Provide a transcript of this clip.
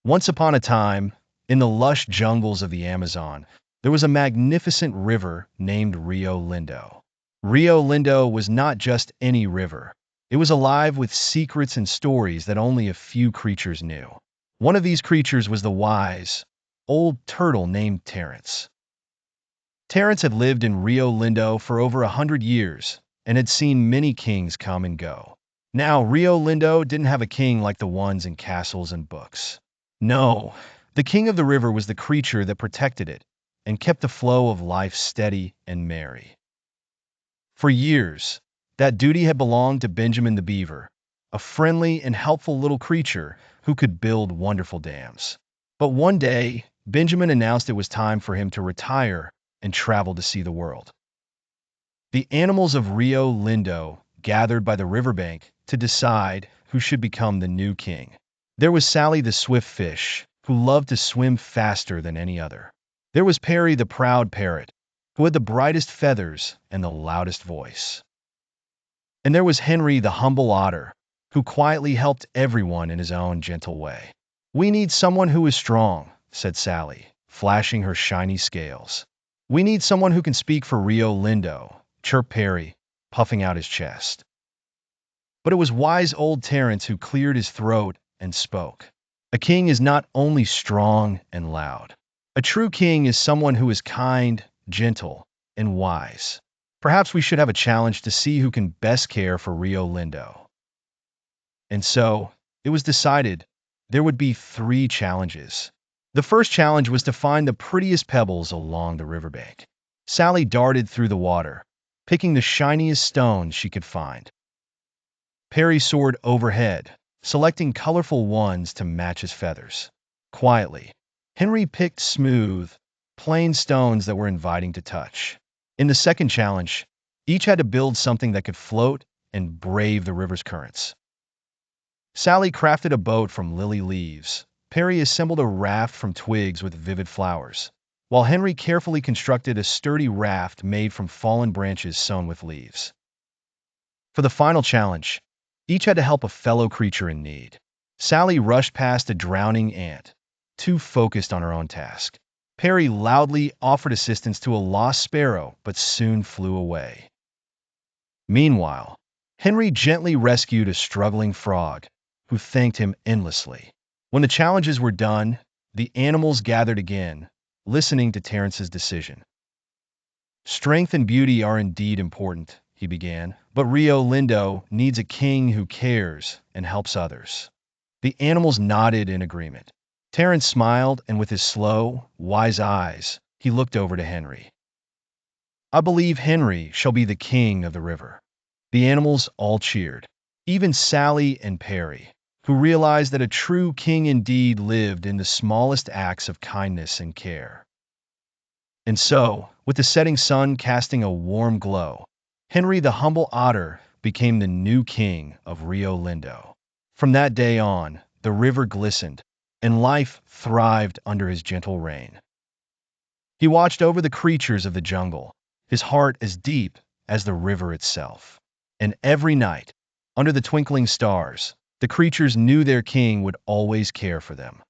Once upon a time, in the lush jungles of the Amazon, there was a magnificent river named Rio Lindo. Rio Lindo was not just any river. It was alive with secrets and stories that only a few creatures knew. One of these creatures was the wise, old turtle named Terence. Terence had lived in Rio Lindo for over 100 years and had seen many kings come and go. Now, Rio Lindo didn't have a king like the ones in castles and books. No, the king of the river was the creature that protected it and kept the flow of life steady and merry. For years, that duty had belonged to Benjamin the beaver, a friendly and helpful little creature who could build wonderful dams. But one day, Benjamin announced it was time for him to retire and travel to see the world. The animals of Rio Lindo gathered by the riverbank to decide who should become the new king. There was Sally the swift fish, who loved to swim faster than any other. There was Perry the proud parrot, who had the brightest feathers and the loudest voice. And there was Henry the humble otter, who quietly helped everyone in his own gentle way. "We need someone who is strong," said Sally, flashing her shiny scales. "We need someone who can speak for Rio Lindo," chirped Perry, puffing out his chest. But it was wise old Terence who cleared his throat and spoke. "A king is not only strong and loud. A true king is someone who is kind, gentle, and wise. Perhaps we should have a challenge to see who can best care for Rio Lindo." And so, it was decided there would be 3 challenges. The first challenge was to find the prettiest pebbles along the riverbank. Sally darted through the water, picking the shiniest stones she could find. Perry soared overhead, selecting colorful ones to match his feathers. Quietly, Henry picked smooth, plain stones that were inviting to touch. In the second challenge, each had to build something that could float and brave the river's currents. Sally crafted a boat from lily leaves. Perry assembled a raft from twigs with vivid flowers, while Henry carefully constructed a sturdy raft made from fallen branches sewn with leaves. For the final challenge, each had to help a fellow creature in need. Sally rushed past a drowning ant, too focused on her own task. Perry loudly offered assistance to a lost sparrow, but soon flew away. Meanwhile, Henry gently rescued a struggling frog, who thanked him endlessly. When the challenges were done, the animals gathered again, listening to Terence's decision. "Strength and beauty are indeed important," he began, "but Rio Lindo needs a king who cares and helps others." The animals nodded in agreement. Terence smiled, and with his slow, wise eyes, he looked over to Henry. "I believe Henry shall be the king of the river." The animals all cheered, even Sally and Perry, who realized that a true king indeed lived in the smallest acts of kindness and care. And so, with the setting sun casting a warm glow, Henry the humble otter became the new king of Rio Lindo. From that day on, the river glistened, and life thrived under his gentle reign. He watched over the creatures of the jungle, his heart as deep as the river itself. And every night, under the twinkling stars, the creatures knew their king would always care for them.